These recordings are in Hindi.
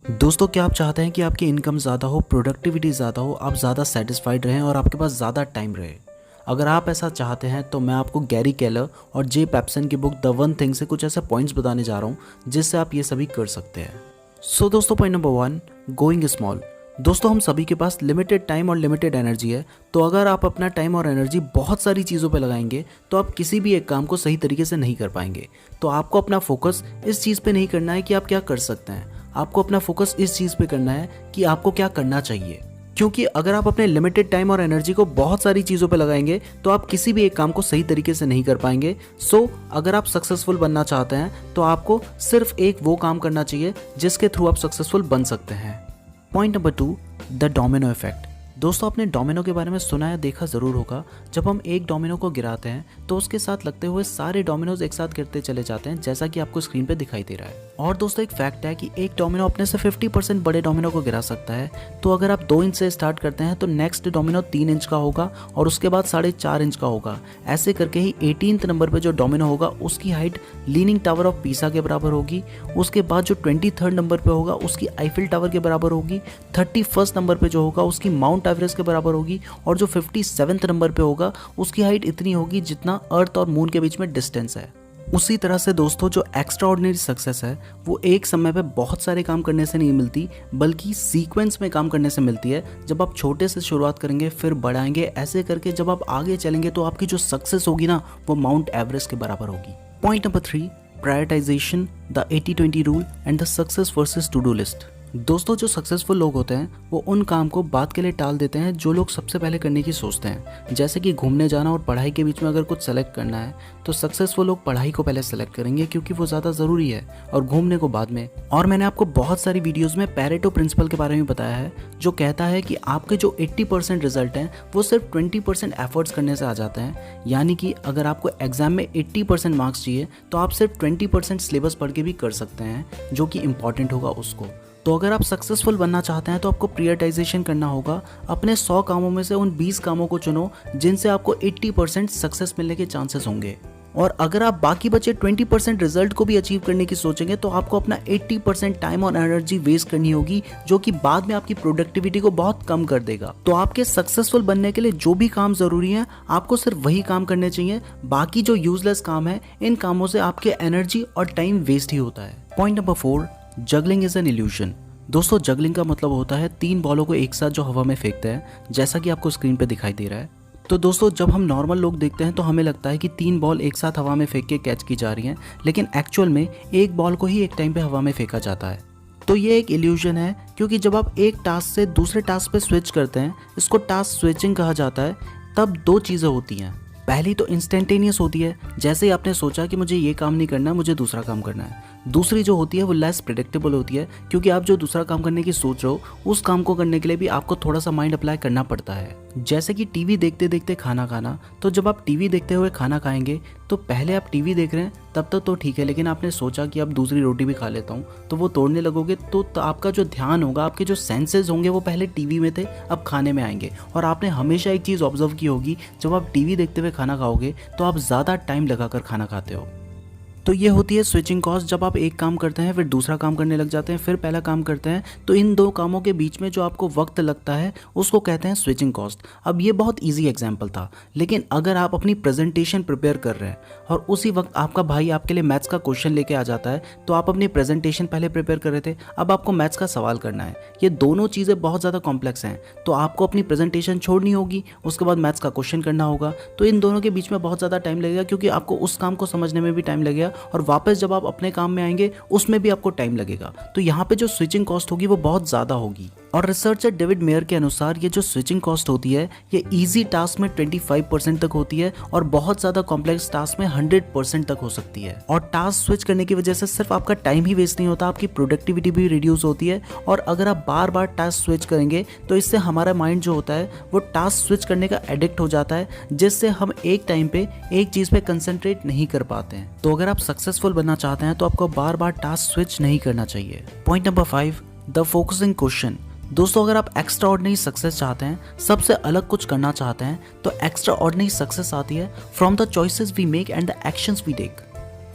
दोस्तों, क्या आप चाहते हैं कि आपकी इनकम ज़्यादा हो, प्रोडक्टिविटी ज़्यादा हो, आप ज़्यादा सेटिस्फाइड रहें और आपके पास ज़्यादा टाइम रहे? अगर आप ऐसा चाहते हैं तो मैं आपको गैरी केलर और जे पेप्सन की बुक द वन थिंग से कुछ ऐसे पॉइंट्स बताने जा रहा हूँ जिससे आप ये सभी कर सकते हैं। सो दोस्तों, पॉइंट नंबर 1, गोइंग स्मॉल। दोस्तों, हम सभी के पास लिमिटेड टाइम और लिमिटेड एनर्जी है, तो अगर आप अपना टाइम और एनर्जी बहुत सारी चीज़ों पे लगाएंगे तो आप किसी भी एक काम को सही तरीके से नहीं कर पाएंगे। तो आपको अपना फोकस इस चीज़ पे नहीं करना है कि आप क्या कर सकते हैं, आपको अपना फोकस इस चीज़ पे करना है कि आपको क्या करना चाहिए। क्योंकि अगर आप अपने लिमिटेड टाइम और एनर्जी को बहुत सारी चीज़ों पे लगाएंगे तो आप किसी भी एक काम को सही तरीके से नहीं कर पाएंगे। अगर आप सक्सेसफुल बनना चाहते हैं तो आपको सिर्फ एक वो काम करना चाहिए जिसके थ्रू आप सक्सेसफुल बन सकते हैं। Point number 2, the domino effect. दोस्तों, आपने डोमिनो के बारे में सुना या देखा ज़रूर होगा। जब हम एक डोमिनो को गिराते हैं तो उसके साथ लगते हुए सारे डोमिनोज एक साथ गिरते चले जाते हैं, जैसा कि आपको स्क्रीन पे दिखाई दे रहा है। और दोस्तों, एक फैक्ट है कि एक डोमिनो अपने से 50% बड़े डोमिनो को गिरा सकता है। तो अगर आप 2 इंच से स्टार्ट करते हैं तो नेक्स्ट डोमिनो 3 इंच का होगा और उसके बाद 4.5 इंच का होगा। ऐसे करके ही 18th नंबर पर जो डोमिनो होगा उसकी height leaning tower of Pisa के बराबर होगी। उसके बाद जो 23rd नंबर पे होगा उसकी आईफिल टावर के बराबर होगी। 31st नंबर पे जो होगा उसकी माउंट एवरेस्ट के बराबर होगी। और जो 57th नंबर पे होगा उसकी हाइट इतनी होगी जितना अर्थ और मून के बीच में डिस्टेंस है। उसी तरह से दोस्तों, जो एक्स्ट्रा ऑर्डिनरी सक्सेस है वो एक समय पे बहुत सारे काम करने से नहीं मिलती, बल्कि सीक्वेंस में काम करने से मिलती है। जब आप छोटे से शुरुआत करेंगे फिर बढ़ाएंगे, ऐसे करके जब आप आगे चलेंगे तो आपकी जो सक्सेस होगी ना वो माउंट एवरेस्ट के बराबर होगी। Point number 3, prioritisation, the 80-20 rule and the success versus two do list. दोस्तों, जो सक्सेसफुल लोग होते हैं वो उन काम को बाद के लिए टाल देते हैं जो लोग सबसे पहले करने की सोचते हैं। जैसे कि घूमने जाना और पढ़ाई के बीच में अगर कुछ सेलेक्ट करना है तो सक्सेसफुल लोग पढ़ाई को पहले सेलेक्ट करेंगे क्योंकि वो ज़्यादा ज़रूरी है, और घूमने को बाद में। और मैंने आपको बहुत सारी वीडियोज़ में पैरेटो प्रिंसिपल के बारे में बताया है, जो कहता है कि आपके जो 80% रिजल्ट हैं वो सिर्फ 20% एफर्ट्स करने से आ जाते हैं। यानी कि अगर आपको एग्जाम में 80% मार्क्स चाहिए तो आप सिर्फ 20% सिलेबस पढ़ के भी कर सकते हैं, जो कि इंपॉर्टेंट होगा उसको। तो अगर आप सक्सेसफुल बनना चाहते हैं तो आपको प्रायोरिटाइजेशन करना होगा। अपने 100 कामों में से उन 20 कामों को चुनो जिनसे आपको 80% सक्सेस मिलने के चांसेस होंगे। और अगर आप बाकी बचे 20% रिजल्ट को भी अचीव करने की सोचेंगे तो आपको अपना 80% टाइम और एनर्जी वेस्ट करनी होगी, जो कि बाद में आपकी प्रोडक्टिविटी को बहुत कम कर देगा। तो आपके सक्सेसफुल बनने के लिए जो भी काम जरूरी है आपको सिर्फ वही काम करने चाहिए। बाकी जो यूजलेस काम है, इन कामों से आपके एनर्जी और टाइम वेस्ट ही होता है। Point number 4, juggling is an illusion. दोस्तों, जगलिंग का मतलब होता है 3 बॉलों को एक साथ जो हवा में फेंकते हैं, जैसा कि आपको स्क्रीन पे दिखाई दे रहा है। तो दोस्तों, जब हम नॉर्मल लोग देखते हैं तो हमें लगता है कि 3 बॉल एक साथ हवा में फेंक के कैच की जा रही हैं, लेकिन एक्चुअल में एक बॉल को ही एक टाइम पे हवा में फेंका जाता है। तो ये एक इल्यूजन है, क्योंकि जब आप एक टास्क से दूसरे टास्क पे स्विच करते हैं, इसको टास्क स्विचिंग कहा जाता है, तब 2 चीज़ें होती हैं। पहली तो इंस्टेंटेनियस होती है, जैसे ही आपने सोचा कि मुझे ये काम नहीं करना, मुझे दूसरा काम करना है। दूसरी जो होती है वो लेस प्रेडिक्टेबल होती है, क्योंकि आप जो दूसरा काम करने की सोच रहे हो उस काम को करने के लिए भी आपको थोड़ा सा माइंड अप्लाई करना पड़ता है। जैसे कि टीवी देखते देखते खाना खाना। तो जब आप टीवी देखते हुए खाना खाएंगे तो पहले आप टीवी देख रहे हैं तब तक तो ठीक है, लेकिन आपने सोचा कि अब दूसरी रोटी भी खा लेता हूँ, तो वो तोड़ने लगोगे तो आपका जो ध्यान होगा, आपके जो सेंसेस होंगे वो पहले टीवी में थे, अब खाने में आएंगे। और आपने हमेशा एक चीज़ ऑब्जर्व की होगी, जब आप टीवी देखते हुए खाना खाओगे तो आप ज़्यादा टाइम लगाकर खाना खाते हो। तो ये होती है स्विचिंग कॉस्ट। जब आप एक काम करते हैं फिर दूसरा काम करने लग जाते हैं, फिर पहला काम करते हैं, तो इन 2 कामों के बीच में जो आपको वक्त लगता है उसको कहते हैं स्विचिंग कॉस्ट। अब ये बहुत इजी एग्जांपल था, लेकिन अगर आप अपनी प्रेजेंटेशन प्रिपेयर कर रहे हैं और उसी वक्त आपका भाई आपके लिए मैथ्स का क्वेश्चन लेके आ जाता है, तो आप अपनी प्रेजेंटेशन पहले प्रिपेयर कर रहे थे, अब आपको मैथ्स का सवाल करना है। ये दोनों चीज़ें बहुत ज़्यादा कॉम्प्लेक्स हैं, तो आपको अपनी प्रेजेंटेशन छोड़नी होगी, उसके बाद मैथ्स का क्वेश्चन करना होगा। तो इन दोनों के बीच में बहुत ज़्यादा टाइम लगेगा, क्योंकि आपको उस काम को समझने में भी टाइम लगेगा और वापस जब आप अपने काम में आएंगे उसमें भी आपको टाइम लगेगा। तो यहाँ पे जो स्विचिंग कॉस्ट होगी वो बहुत ज़्यादा होगी। और रिसर्चर डेविड मेयर के अनुसार ये जो स्विचिंग कॉस्ट होती है ये इजी टास्क में 25% तक होती है और बहुत ज़्यादा कॉम्प्लेक्स टास्क में 100% तक हो सकती है। और टास्क स्विच करने की वजह से सिर्फ आपका टाइम ही वेस्ट नहीं होता, आपकी प्रोडक्टिविटी भी रिड्यूस होती है। और अगर आप बार बार टास्क स्विच करेंगे तो इससे हमारा माइंड जो होता है वो टास्क स्विच करने का एडिक्ट हो जाता है, जिससे हम एक टाइम पे एक चीज़ पे कंसंट्रेट नहीं कर पाते हैं। तो अगर आप सक्सेसफुल बनना चाहते हैं तो आपको बार बार टास्क स्विच नहीं करना चाहिए। Point number 5, the focusing question. दोस्तों, अगर आप एक्स्ट्रा ऑर्डिनरी सक्सेस चाहते हैं, सबसे अलग कुछ करना चाहते हैं, तो एक्स्ट्रा ऑर्डिनरी सक्सेस आती है from the choices we make and the actions we take.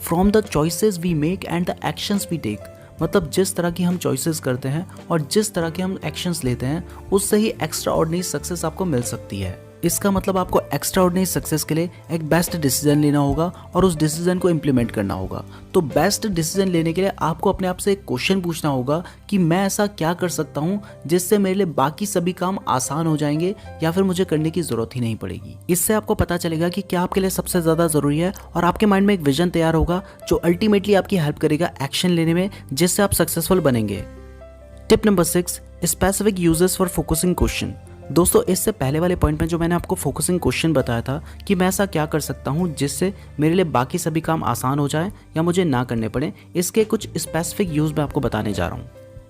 From the choices we make and the actions we take मतलब जिस तरह की हम चॉइसेस करते हैं और जिस तरह के हम एक्शंस लेते हैं उससे ही एक्स्ट्रा ऑर्डिनरी सक्सेस आपको मिल सकती है। इसका मतलब आपको एक्स्ट्रा ऑर्डिनरी सक्सेस के लिए एक बेस्ट डिसीजन लेना होगा और उस डिसीजन को इम्प्लीमेंट करना होगा। तो बेस्ट डिसीजन लेने के लिए आपको अपने आप से एक क्वेश्चन पूछना होगा कि मैं ऐसा क्या कर सकता हूँ जिससे मेरे लिए बाकी सभी काम आसान हो जाएंगे या फिर मुझे करने की जरूरत ही नहीं पड़ेगी। इससे आपको पता चलेगा कि क्या आपके लिए सबसे ज्यादा जरूरी है और आपके माइंड में एक विजन तैयार होगा जो अल्टीमेटली आपकी हेल्प करेगा एक्शन लेने में, जिससे आप सक्सेसफुल बनेंगे। Tip number 6, specific uses for focusing question. दोस्तों, इससे पहले वाले पॉइंट में जो मैंने आपको फोकसिंग क्वेश्चन बताया था कि मैं ऐसा क्या कर सकता हूं जिससे मेरे लिए बाकी सभी काम आसान हो जाए या मुझे ना करने पड़े, इसके कुछ स्पेसिफिक यूज मैं आपको बताने जा रहा हूं।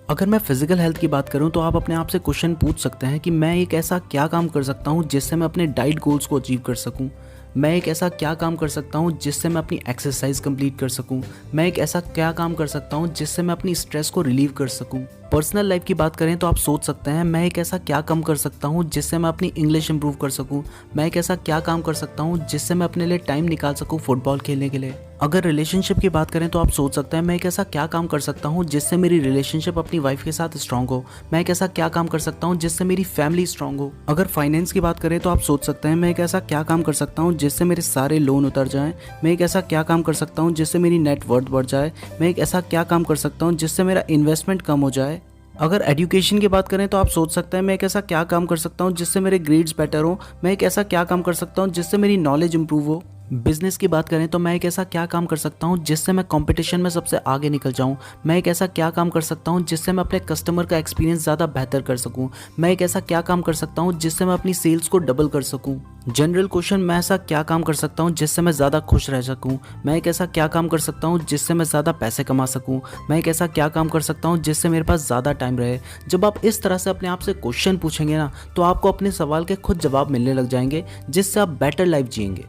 अगर मैं फिजिकल हेल्थ की बात करूं तो आप अपने आप से क्वेश्चन पूछ सकते हैं कि मैं एक ऐसा क्या काम कर सकता हूं जिससे मैं अपने डाइट गोल्स को अचीव कर सकूं। मैं एक ऐसा क्या काम कर सकता हूं जिससे मैं अपनी एक्सरसाइज कंप्लीट कर सकूं। मैं एक ऐसा क्या काम कर सकता हूं जिससे मैं अपनी स्ट्रेस को रिलीव कर सकूं। पर्सनल लाइफ की बात करें तो आप सोच सकते हैं मैं एक ऐसा क्या काम कर सकता हूं जिससे मैं अपनी इंग्लिश इंप्रूव कर सकूं। मैं एक ऐसा क्या काम कर सकता हूं जिससे मैं अपने लिए टाइम निकाल सकूं फुटबॉल खेलने के लिए। अगर रिलेशनशिप की बात करें तो आप सोच सकते हैं मैं एक ऐसा क्या काम कर सकता हूं जिससे मेरी रिलेशनशिप अपनी वाइफ के साथ स्ट्रांग हो। मैं एक ऐसा क्या काम कर सकता हूं जिससे मेरी फैमिली स्ट्रांग हो। अगर फाइनेंस की बात करें तो आप सोच सकते हैं मैं एक ऐसा क्या काम कर सकता हूं जिससे मेरे सारे लोन उतर जाएं। मैं एक ऐसा क्या काम कर सकता हूं जिससे मेरी नेट वर्थ बढ़ जाए। मैं एक ऐसा क्या काम कर सकता हूं जिससे मेरा इन्वेस्टमेंट कम हो जाए। अगर एजुकेशन की बात करें तो आप सोच सकते हैं मैं एक ऐसा क्या काम कर सकता हूं जिससे मेरे ग्रेड्स बेटर हो। मैं एक ऐसा क्या काम कर सकता हूं जिससे मेरी नॉलेज इंप्रूव हो। बिजनेस की बात करें तो मैं एक ऐसा क्या काम कर सकता हूं जिससे मैं कंपटीशन में सबसे आगे निकल जाऊं। मैं एक ऐसा क्या काम कर सकता हूं जिससे मैं अपने कस्टमर का एक्सपीरियंस ज़्यादा बेहतर कर सकूं। मैं एक ऐसा क्या काम कर सकता हूं जिससे मैं अपनी सेल्स को डबल कर सकूं। जनरल क्वेश्चन, मैं ऐसा क्या काम कर सकता हूं जिससे मैं ज़्यादा खुश रह सकूं। मैं एक ऐसा क्या काम कर सकता हूं जिससे मैं ज़्यादा पैसे कमा सकूं। मैं एक ऐसा क्या काम कर सकता हूं जिससे मेरे पास ज़्यादा टाइम रहे। जब आप इस तरह से अपने आप से क्वेश्चन पूछेंगे ना तो आपको अपने सवाल के खुद जवाब मिलने लग जाएंगे, जिससे आप बेटर लाइफ जिएंगे।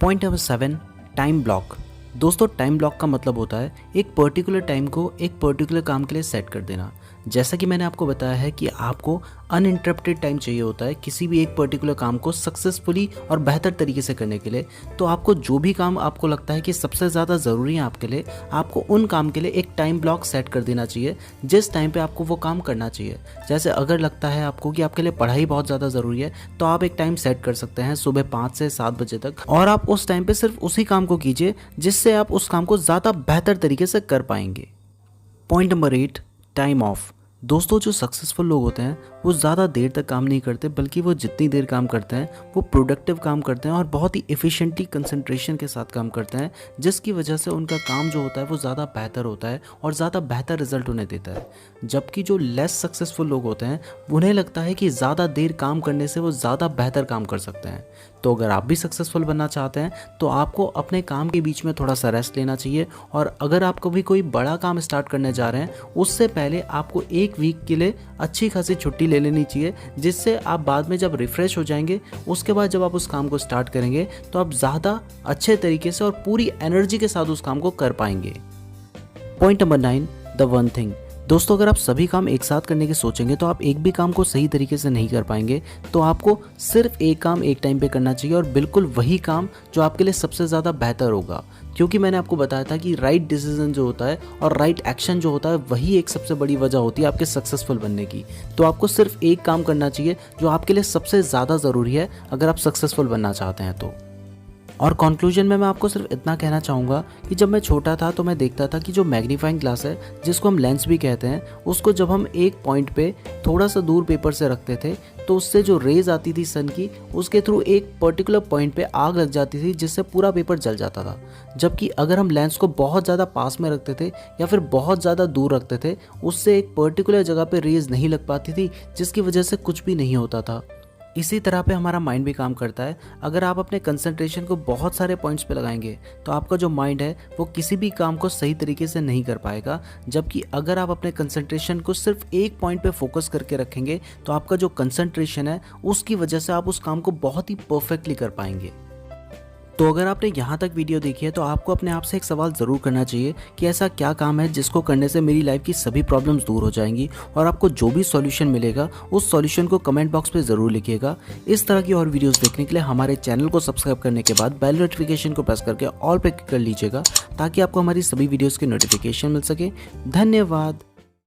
Point number 7, time block. दोस्तों, टाइम ब्लॉक का मतलब होता है एक पर्टिकुलर टाइम को एक पर्टिकुलर काम के लिए सेट कर देना। जैसा कि मैंने आपको बताया है कि आपको अनइंटरप्टेड टाइम चाहिए होता है किसी भी एक पर्टिकुलर काम को सक्सेसफुली और बेहतर तरीके से करने के लिए। तो आपको जो भी काम आपको लगता है कि सबसे ज़्यादा ज़रूरी है आपके लिए, आपको उन काम के लिए एक टाइम ब्लॉक सेट कर देना चाहिए जिस टाइम पे आपको वो काम करना चाहिए। जैसे अगर लगता है आपको कि आपके लिए पढ़ाई बहुत ज़्यादा ज़रूरी है तो आप एक टाइम सेट कर सकते हैं सुबह 5 से 7 बजे तक, और आप उस टाइम पर सिर्फ उसी काम को कीजिए जिससे आप उस काम को ज़्यादा बेहतर तरीके से कर पाएंगे। Point number 8, time of. दोस्तों, जो सक्सेसफुल लोग होते हैं वो ज़्यादा देर तक काम नहीं करते, बल्कि वो जितनी देर काम करते हैं वो प्रोडक्टिव काम करते हैं और बहुत ही एफिशिएंटली कंसंट्रेशन के साथ काम करते हैं, जिसकी वजह से उनका काम जो होता है वो ज़्यादा बेहतर होता है और ज़्यादा बेहतर रिजल्ट उन्हें देता है। जबकि जो लेस सक्सेसफुल लोग होते हैं उन्हें लगता है कि ज़्यादा देर काम करने से वो ज़्यादा बेहतर काम कर सकते हैं। तो अगर आप भी सक्सेसफुल बनना चाहते हैं तो आपको अपने काम के बीच में थोड़ा सा रेस्ट लेना चाहिए, और अगर आप कभी कोई बड़ा काम स्टार्ट करने जा रहे हैं उससे पहले आपको एक वीक के लिए अच्छी खासी छुट्टी ले लेनी चाहिए, जिससे आप बाद में जब रिफ्रेश हो जाएंगे उसके बाद जब आप उस काम को स्टार्ट करेंगे तो आप ज़्यादा अच्छे तरीके से और पूरी एनर्जी के साथ उस काम को कर पाएंगे। Point number 9, the one thing. दोस्तों, अगर आप सभी काम एक साथ करने की सोचेंगे तो आप एक भी काम को सही तरीके से नहीं कर पाएंगे। तो आपको सिर्फ एक काम एक टाइम पे करना चाहिए, और बिल्कुल वही काम जो आपके लिए सबसे ज़्यादा बेहतर होगा। क्योंकि मैंने आपको बताया था कि राइट डिसीजन जो होता है और राइट एक्शन जो होता है वही एक सबसे बड़ी वजह होती है आपके सक्सेसफुल बनने की। तो आपको सिर्फ एक काम करना चाहिए जो आपके लिए सबसे ज़्यादा ज़रूरी है अगर आप सक्सेसफुल बनना चाहते हैं तो। और कंक्लूजन में मैं आपको सिर्फ इतना कहना चाहूँगा कि जब मैं छोटा था तो मैं देखता था कि जो मैग्नीफाइंग ग्लास है, जिसको हम लेंस भी कहते हैं, उसको जब हम एक पॉइंट पे थोड़ा सा दूर पेपर से रखते थे तो उससे जो रेज आती थी सन की, उसके थ्रू एक पर्टिकुलर पॉइंट पे आग लग जाती थी जिससे पूरा पेपर जल जाता था। जबकि अगर हम लेंस को बहुत ज़्यादा पास में रखते थे या फिर बहुत ज़्यादा दूर रखते थे, उससे एक पर्टिकुलर जगह पे रेज नहीं लग पाती थी, जिसकी वजह से कुछ भी नहीं होता था। इसी तरह पे हमारा माइंड भी काम करता है। अगर आप अपने कंसंट्रेशन को बहुत सारे पॉइंट्स पे लगाएंगे तो आपका जो माइंड है वो किसी भी काम को सही तरीके से नहीं कर पाएगा। जबकि अगर आप अपने कंसंट्रेशन को सिर्फ एक पॉइंट पे फोकस करके रखेंगे तो आपका जो कंसंट्रेशन है उसकी वजह से आप उस काम को बहुत ही परफेक्टली कर पाएंगे। तो अगर आपने यहाँ तक वीडियो देखी है तो आपको अपने आप से एक सवाल ज़रूर करना चाहिए कि ऐसा क्या काम है जिसको करने से मेरी लाइफ की सभी प्रॉब्लम्स दूर हो जाएंगी, और आपको जो भी सॉल्यूशन मिलेगा उस सॉल्यूशन को कमेंट बॉक्स पे ज़रूर लिखिएगा। इस तरह की और वीडियोस देखने के लिए हमारे चैनल को सब्सक्राइब करने के बाद बेल नोटिफिकेशन को प्रेस करके ऑल पे क्लिक कर लीजिएगा, ताकि आपको हमारी सभी वीडियोज़ की नोटिफिकेशन मिल सके। धन्यवाद।